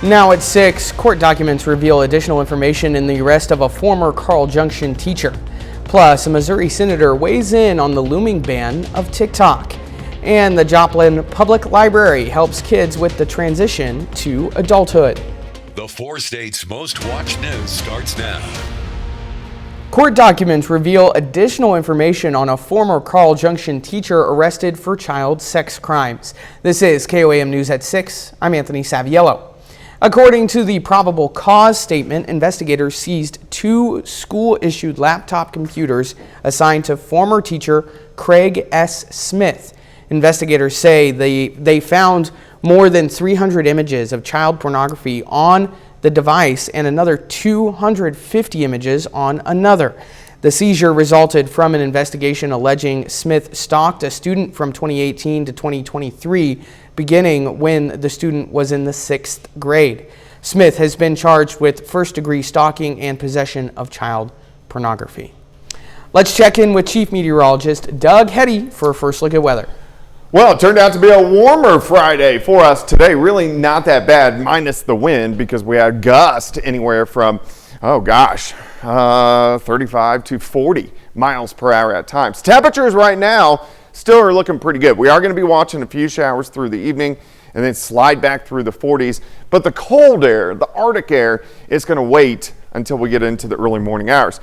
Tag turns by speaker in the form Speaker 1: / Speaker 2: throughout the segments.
Speaker 1: Now at 6, court documents reveal additional information in the arrest of a former Carl Junction teacher. Plus, a Missouri senator weighs in on the looming ban of TikTok. And the Joplin Public Library helps kids with the transition to adulthood.
Speaker 2: The 4 states' most watched news starts now.
Speaker 1: Court documents reveal additional information on a former Carl Junction teacher arrested for child sex crimes. This is KOAM News at 6. I'm Anthony Saviello. According to the probable cause statement, investigators seized 2 school-issued laptop computers assigned to former teacher Craig S. Smith. Investigators say they found more than 300 images of child pornography on the device and another 250 images on another. The seizure resulted from an investigation alleging Smith stalked a student from 2018 to 2023, beginning when the student was in the 6th grade. Smith has been charged with first-degree stalking and possession of child pornography. Let's check in with Chief Meteorologist Doug Hetty for a first look at weather.
Speaker 3: Well, it turned out to be a warmer Friday for us today. Really not that bad, minus the wind, because we had gusts anywhere from, 35 to 40 miles per hour at times. Temperatures right now still are looking pretty good. We are going to be watching a few showers through the evening and then slide back through the 40s. But the cold air, the Arctic air, is going to wait until we get into the early morning hours.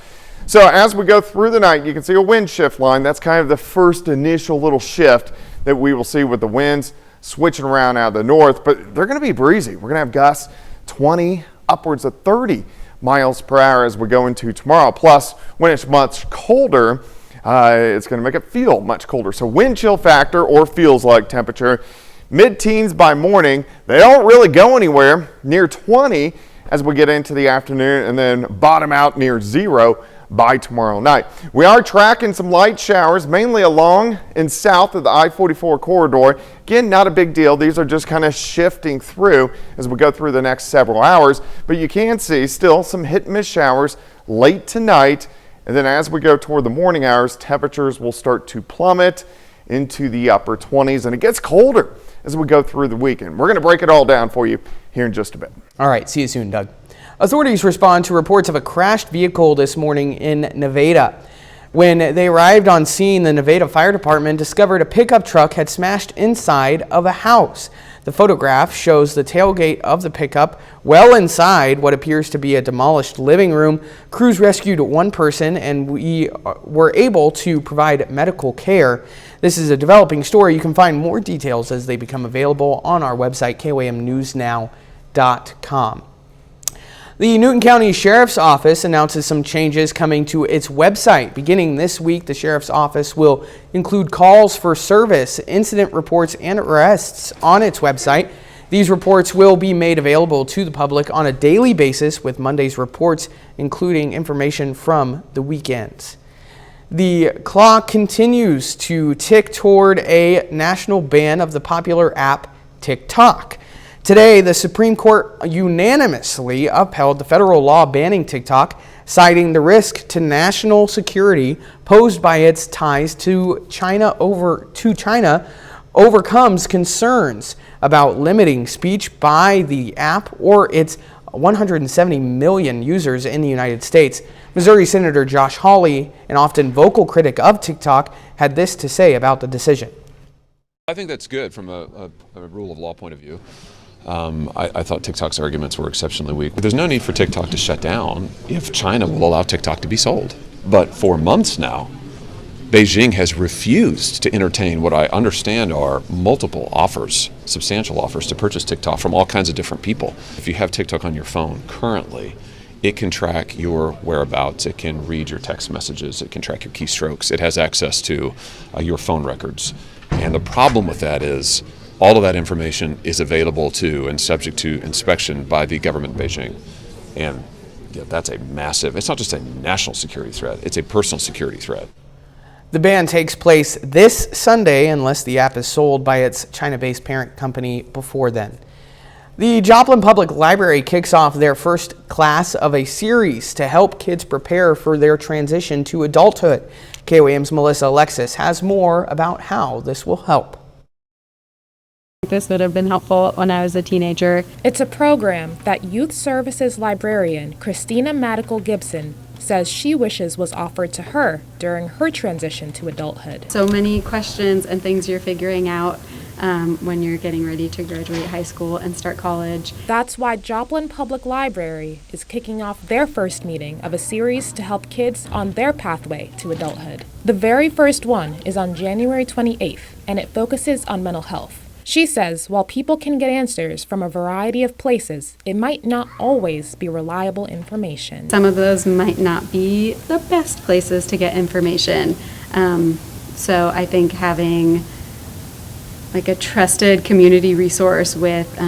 Speaker 3: So as we go through the night, you can see a wind shift line. That's kind of the first initial little shift that we will see with the winds switching around out of the north, but they're going to be breezy. We're going to have gusts 20 upwards of 30 miles per hour as we go into tomorrow. Plus, when it's much colder, it's going to make it feel much colder. So wind chill factor, or feels like temperature, mid-teens by morning. They don't really go anywhere near 20 as we get into the afternoon, and then bottom out near 0 by tomorrow night. We are tracking some light showers, mainly along and south of the I-44 corridor. Again, not a big deal. These are just kind of shifting through as we go through the next several hours, but you can see still some hit and miss showers late tonight. And then as we go toward the morning hours, temperatures will start to plummet into the upper 20s, and it gets colder as we go through the weekend. We're going to break it all down for you here in just a bit.
Speaker 1: All right, see you soon, Doug. Authorities respond to reports of a crashed vehicle this morning in Nevada. When they arrived on scene, the Nevada Fire Department discovered a pickup truck had smashed inside of a house. The photograph shows the tailgate of the pickup well inside what appears to be a demolished living room. Crews rescued 1 person, and we were able to provide medical care. This is a developing story. You can find more details as they become available on our website, KOAMnewsnow.com. The Newton County Sheriff's Office announces some changes coming to its website. Beginning this week, the Sheriff's Office will include calls for service, incident reports, and arrests on its website. These reports will be made available to the public on a daily basis, with Monday's reports including information from the weekends. The clock continues to tick toward a national ban of the popular app TikTok. Today, the Supreme Court unanimously upheld the federal law banning TikTok, citing the risk to national security posed by its ties to China overcomes concerns about limiting speech by the app or its 170 million users in the United States. Missouri Senator Josh Hawley, an often vocal critic of TikTok, had this to say about the decision.
Speaker 4: I think that's good from a rule of law point of view. I thought TikTok's arguments were exceptionally weak. There's no need for TikTok to shut down if China will allow TikTok to be sold. But for months now, Beijing has refused to entertain what I understand are multiple offers, substantial offers to purchase TikTok from all kinds of different people. If you have TikTok on your phone currently, it can track your whereabouts, it can read your text messages, it can track your keystrokes, it has access to your phone records. And the problem with that is all of that information is available to and subject to inspection by the government in Beijing. And yeah, that's a massive, it's not just a national security threat, it's a personal security threat.
Speaker 1: The ban takes place this Sunday unless the app is sold by its China-based parent company before then. The Joplin Public Library kicks off their first class of a series to help kids prepare for their transition to adulthood. KOAM's Melissa Alexis has more about how this will help.
Speaker 5: This would have been helpful when I was a teenager.
Speaker 6: It's a program that Youth Services librarian Christina Madical Gibson says she wishes was offered to her during her transition to adulthood.
Speaker 5: So many questions and things you're figuring out when you're getting ready to graduate high school and start college.
Speaker 6: That's why Joplin Public Library is kicking off their first meeting of a series to help kids on their pathway to adulthood. The very first one is on January 28th, and it focuses on mental health. She says while people can get answers from a variety of places, it might not always be reliable information.
Speaker 5: Some of those might not be the best places to get information. So I think having like a trusted community resource with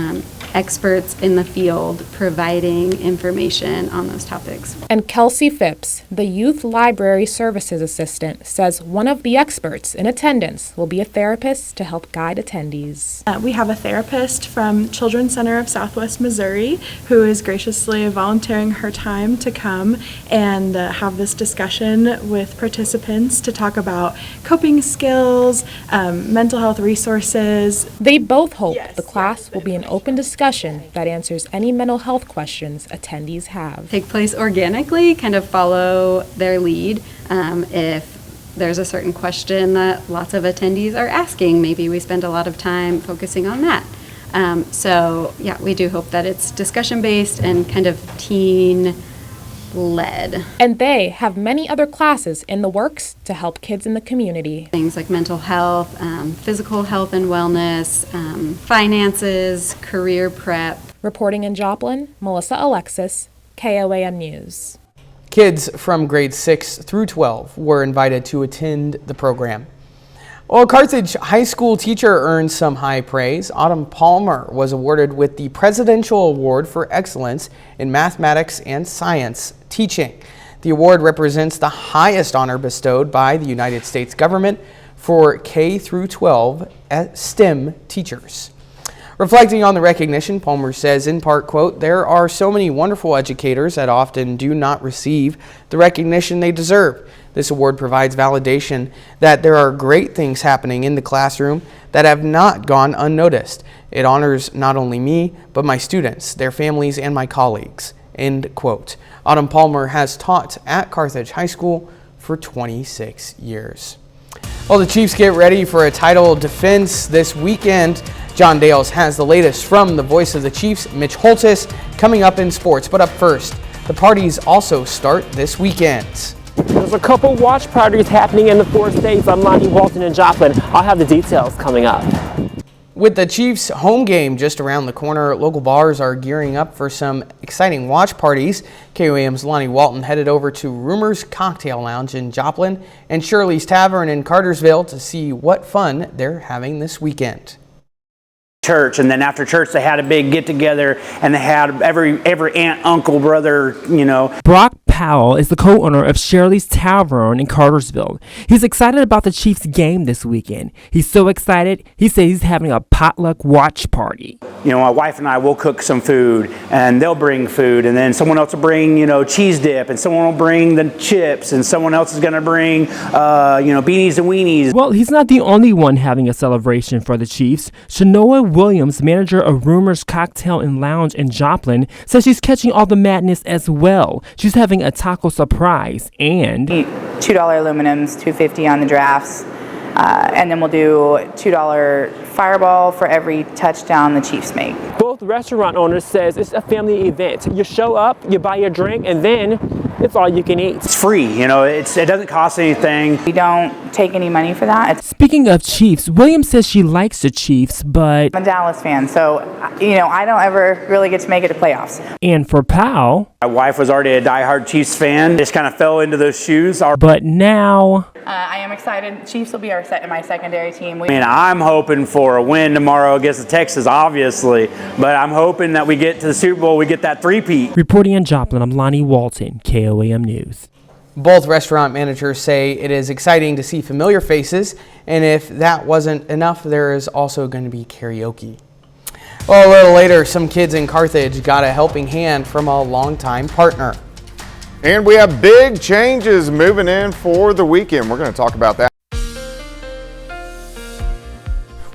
Speaker 5: experts in the field providing information on those topics.
Speaker 6: And Kelsey Phipps, the Youth Library Services Assistant, says one of the experts in attendance will be a therapist to help guide attendees.
Speaker 7: We have a therapist from Children's Center of Southwest Missouri who is graciously volunteering her time to come and have this discussion with participants to talk about coping skills, mental health resources.
Speaker 6: They both hope the class will be an open discussion that answers any mental health questions attendees have.
Speaker 5: Take place organically, kind of follow their lead. If there's a certain question that lots of attendees are asking, maybe we spend a lot of time focusing on that. So yeah, we do hope that it's discussion-based and kind of teen-led.
Speaker 6: And they have many other classes in the works to help kids in the community.
Speaker 5: Things like mental health, physical health and wellness, finances, career prep.
Speaker 6: Reporting in Joplin, Melissa Alexis, KOAM News.
Speaker 1: Kids from grades 6 through 12 were invited to attend the program. Well, a Carthage High School teacher earned some high praise. Autumn Palmer was awarded with the Presidential Award for Excellence in Mathematics and Science Teaching. The award represents the highest honor bestowed by the United States government for K through 12 STEM teachers. Reflecting on the recognition, Palmer says in part, quote, "There are so many wonderful educators that often do not receive the recognition they deserve. This award provides validation that there are great things happening in the classroom that have not gone unnoticed. It honors not only me, but my students, their families, and my colleagues." End quote. Autumn Palmer has taught at Carthage High School for 26 years. Well, the Chiefs get ready for a title defense this weekend. John Dales has the latest from the voice of the Chiefs, Mitch Holtis, coming up in sports. But up first, the parties also start this weekend.
Speaker 8: There's a couple watch parties happening in the 4 states. I'm Lonnie Walton in Joplin. I'll have the details coming up.
Speaker 1: With the Chiefs' home game just around the corner, local bars are gearing up for some exciting watch parties. KOAM's Lonnie Walton headed over to Rumors Cocktail Lounge in Joplin and Shirley's Tavern in Cartersville to see what fun they're having this weekend.
Speaker 9: Church, and then after church they had a big get together and they had every aunt, uncle, brother,
Speaker 8: Brock Powell is the co-owner of Shirley's Tavern in Cartersville. He's excited about the Chiefs game this weekend. He's so excited, he says he's having a potluck watch party.
Speaker 9: My wife and I will cook some food and they'll bring food, and then someone else will bring, cheese dip, and someone will bring the chips, and someone else is going to bring, beanies and weenies.
Speaker 8: Well, he's not the only one having a celebration for the Chiefs. Shanoa Williams, manager of Rumors Cocktail and Lounge in Joplin, says she's catching all the madness as well. She's having a taco surprise and
Speaker 10: $2 aluminums, $2.50 on the drafts, and then we'll do $2 Fireball for every touchdown the Chiefs make.
Speaker 8: Both restaurant owners says it's a family event. You show up, you buy your drink, and then it's all you can eat.
Speaker 9: It's free, it doesn't cost anything.
Speaker 10: We don't take any money for that.
Speaker 8: Speaking of Chiefs, Williams says she likes the Chiefs, but
Speaker 10: I'm a Dallas fan, so I don't ever really get to make it to playoffs.
Speaker 8: And for Powell,
Speaker 9: my wife was already a diehard Chiefs fan, just kind of fell into those shoes.
Speaker 8: But now
Speaker 10: I am excited. Chiefs will be my secondary team.
Speaker 9: I'm hoping for a win tomorrow against the Texans, obviously, but I'm hoping that we get to the Super Bowl, we get that three-peat.
Speaker 8: Reporting in Joplin, I'm Lonnie Walton, KOAM News.
Speaker 1: Both restaurant managers say it is exciting to see familiar faces, and if that wasn't enough, there is also going to be karaoke. Well, a little later, some kids in Carthage got a helping hand from a longtime partner.
Speaker 3: And we have big changes moving in for the weekend. We're going to talk about that.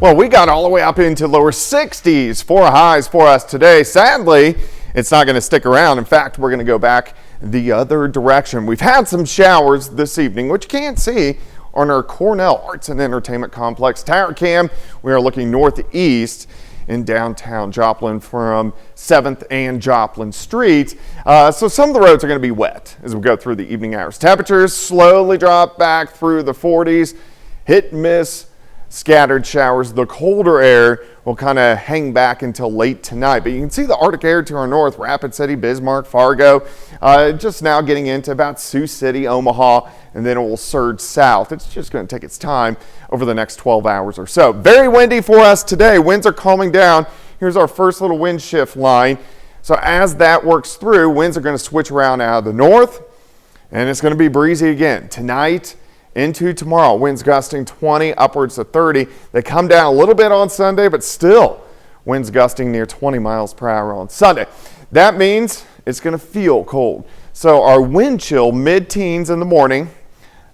Speaker 3: Well, we got all the way up into lower 60s for highs for us today. Sadly, it's not going to stick around. In fact, we're going to go back the other direction. We've had some showers this evening, which you can't see on our Cornell Arts and Entertainment Complex tower cam. We are looking northeast in downtown Joplin from 7th and Joplin Street. So some of the roads are going to be wet as we go through the evening hours. Temperatures slowly drop back through the 40s, hit and miss, scattered showers. The colder air will kind of hang back until late tonight, but you can see the Arctic air to our north, Rapid City, Bismarck, Fargo, just now getting into about Sioux City, Omaha, and then it will surge south. It's just going to take its time over the next 12 hours or so. Very windy for us today. Winds are calming down. Here's our first little wind shift line. So as that works through, winds are going to switch around out of the north, and it's going to be breezy again tonight into tomorrow. Winds gusting 20 upwards to 30. They come down a little bit on Sunday, but still winds gusting near 20 miles per hour on Sunday. That means it's going to feel cold. So our wind chill mid-teens in the morning.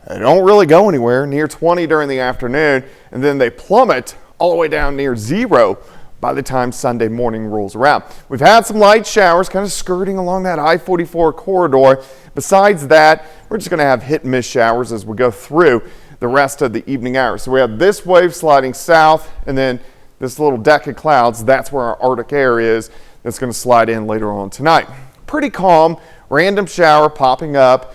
Speaker 3: They don't really go anywhere, near 20 during the afternoon, and then they plummet all the way down near 0 by the time Sunday morning rolls around. We've had some light showers kind of skirting along that I-44 corridor. Besides that, we're just going to have hit and miss showers as we go through the rest of the evening hours. So we have this wave sliding south, and then this little deck of clouds, that's where our Arctic air is, that's going to slide in later on tonight. Pretty calm, random shower popping up,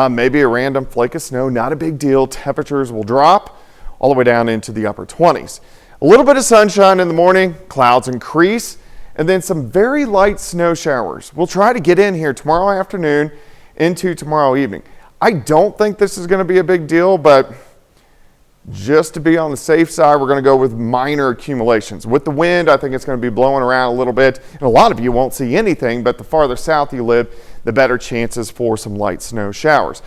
Speaker 3: maybe a random flake of snow, not a big deal. Temperatures will drop all the way down into the upper 20s. A little bit of sunshine in the morning, clouds increase, and then some very light snow showers. We'll try to get in here tomorrow afternoon into tomorrow evening. I don't think this is going to be a big deal, but just to be on the safe side, we're going to go with minor accumulations. With the wind, I think it's going to be blowing around a little bit, and a lot of you won't see anything, but the farther south you live, the better chances for some light snow showers.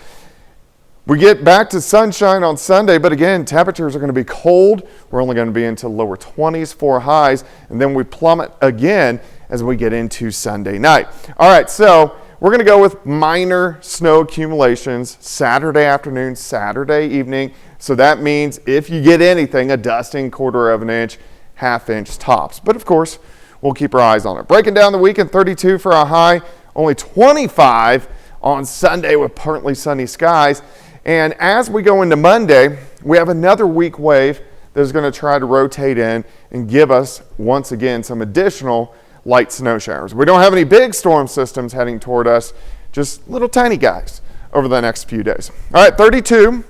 Speaker 3: We get back to sunshine on Sunday, but again, temperatures are going to be cold. We're only going to be into lower 20s for highs, and then we plummet again as we get into Sunday night. All right, so we're going to go with minor snow accumulations Saturday afternoon, Saturday evening. So that means if you get anything, a dusting, 1/4 of an inch, 1/2 inch tops. But of course, we'll keep our eyes on it. Breaking down the weekend, 32 for a high, only 25 on Sunday with partly sunny skies. And as we go into Monday, we have another weak wave that is going to try to rotate in and give us, once again, some additional light snow showers. We don't have any big storm systems heading toward us, just little tiny guys over the next few days. All right, 32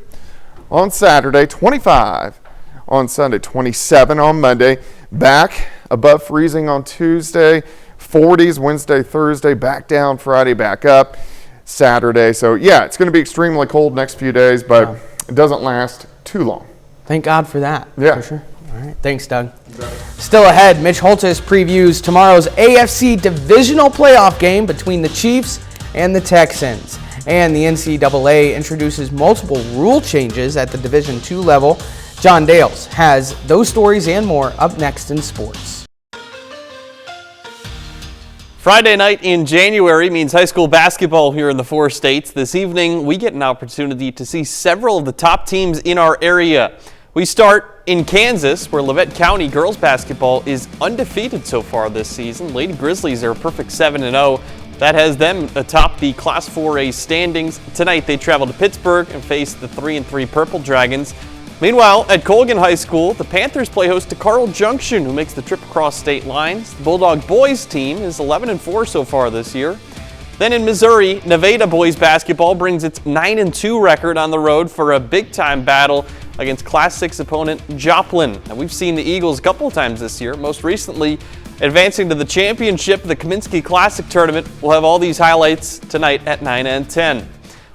Speaker 3: on Saturday, 25 on Sunday, 27 on Monday, back above freezing on Tuesday, 40s Wednesday, Thursday, back down Friday, back up Saturday. So yeah, it's going to be extremely cold next few days, but it doesn't last too long.
Speaker 1: Thank God for that.
Speaker 3: Yeah.
Speaker 1: For sure. All right. Thanks, Doug. Still ahead, Mitch Holtis previews tomorrow's AFC divisional playoff game between the Chiefs and the Texans. And the NCAA introduces multiple rule changes at the Division II level. John Dales has those stories and more up next in sports.
Speaker 11: Friday night in January means high school basketball here in the 4 states. This evening, we get an opportunity to see several of the top teams in our area. We start in Kansas, where Livette County girls basketball is undefeated so far this season. Lady Grizzlies are a perfect 7-0. That has them atop the Class 4A standings. Tonight, they travel to Pittsburgh and face the 3-3 Purple Dragons. Meanwhile, at Colgan High School, the Panthers play host to Carl Junction, who makes the trip across state lines. The Bulldog boys team is 11-4 so far this year. Then in Missouri, Nevada boys basketball brings its 9-2 record on the road for a big-time battle against Class 6 opponent Joplin. Now, we've seen the Eagles a couple of times this year, most recently advancing to the championship of the Kaminsky Classic Tournament. We'll have all these highlights tonight at 9 and 10.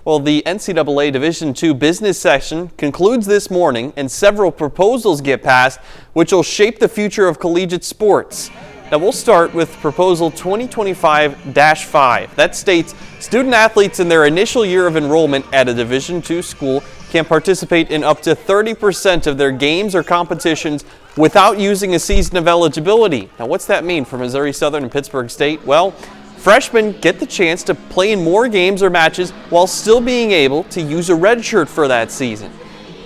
Speaker 11: Well, the NCAA Division II business session concludes this morning, and several proposals get passed, which will shape the future of collegiate sports. Now, we'll start with Proposal 2025-5. That states student athletes in their initial year of enrollment at a Division II school can participate in up to 30% of their games or competitions without using a season of eligibility. Now, what's that mean for Missouri Southern and Pittsburgh State? Well, freshmen get the chance to play in more games or matches while still being able to use a red shirt for that season.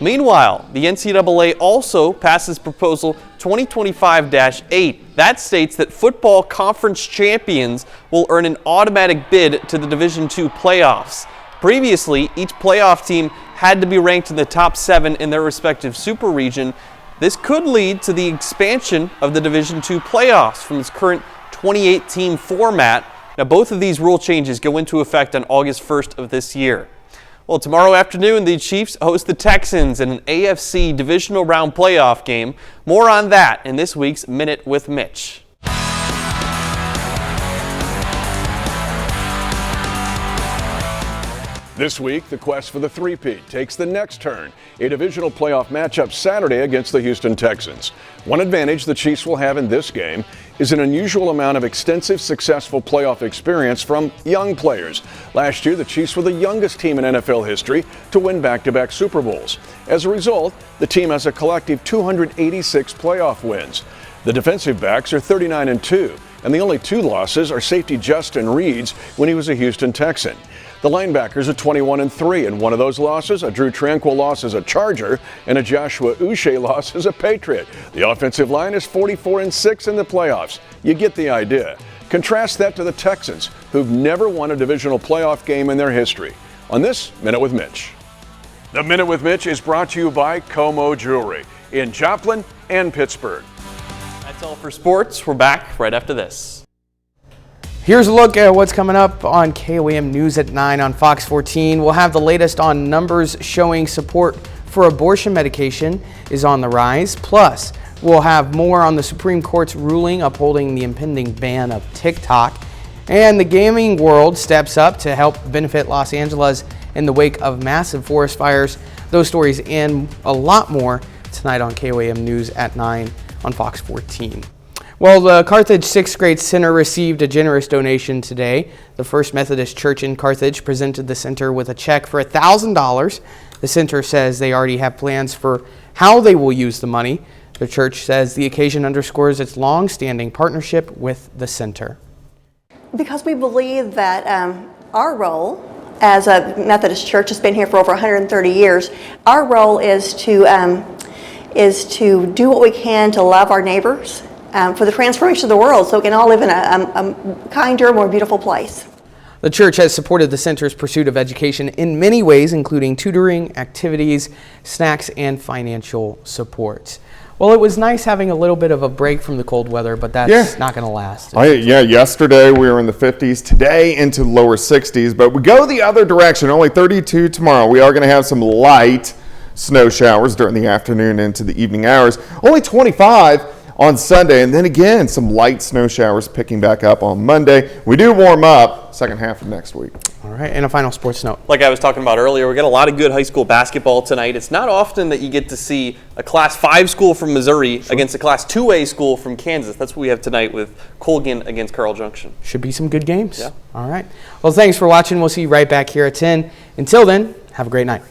Speaker 11: Meanwhile, the NCAA also passed this proposal 2025-8. That states that football conference champions will earn an automatic bid to the Division II playoffs. Previously, each playoff team had to be ranked in the top 7 in their respective super region. This could lead to the expansion of the Division II playoffs from its current 28-team format. Now, both of these rule changes go into effect on August 1st of this year. Well, tomorrow afternoon, the Chiefs host the Texans in an AFC divisional round playoff game. More on that in this week's Minute with Mitch.
Speaker 12: This week, the quest for the three-peat takes the next turn. A divisional playoff matchup Saturday against the Houston Texans. One advantage the Chiefs will have in this game is an unusual amount of extensive, successful playoff experience from young players. Last year, the Chiefs were the youngest team in NFL history to win back-to-back Super Bowls. As a result, the team has a collective 286 playoff wins. The defensive backs are 39-2, and the only 2 losses are safety Justin Reed's when he was a Houston Texan. The linebackers are 21-3, and one of those losses, a Drew Tranquill loss as a Charger, and a Joshua Uche loss as a Patriot. The offensive line is 44-6 in the playoffs. You get the idea. Contrast that to the Texans, who've never won a divisional playoff game in their history. On this Minute with Mitch. The Minute with Mitch is brought to you by Como Jewelry in Joplin and Pittsburgh.
Speaker 11: That's all for sports. We're back right after this.
Speaker 1: Here's a look at what's coming up on KOAM News at 9 on Fox 14. We'll have the latest on numbers showing support for abortion medication is on the rise. Plus, we'll have more on the Supreme Court's ruling upholding the impending ban of TikTok. And the gaming world steps up to help benefit Los Angeles in the wake of massive forest fires. Those stories and a lot more tonight on KOAM News at 9 on Fox 14. Well, the Carthage 6th grade center received a generous donation today. The First Methodist Church in Carthage presented the center with a check for $1,000. The center says they already have plans for how they will use the money. The church says the occasion underscores its long-standing partnership with the center.
Speaker 13: Because we believe that our role as a Methodist church has been here for over 130 years. Our role is to do what we can to love our neighbors, for the transformation of the world, so we can all live in a kinder, more beautiful place.
Speaker 1: The church has supported the center's pursuit of education in many ways, including tutoring, activities, snacks, and financial support. Well, it was nice having a little bit of a break from the cold weather, but that's not going to last.
Speaker 3: Yesterday we were in the 50s, today into the lower 60s, but we go the other direction, only 32 tomorrow. We are going to have some light snow showers during the afternoon into the evening hours, only 25 on Sunday, and then again, some light snow showers picking back up on Monday. We do warm up second half of next week.
Speaker 1: All right, and a final sports note.
Speaker 11: Like I was talking about earlier, we got a lot of good high school basketball tonight. It's not often that you get to see a Class 5 school from Missouri against a Class 2A school from Kansas. That's what we have tonight with Colgan against Carl Junction.
Speaker 1: Should be some good games.
Speaker 11: Yeah.
Speaker 1: All right. Well, thanks for watching. We'll see you right back here at 10. Until then, have a great night.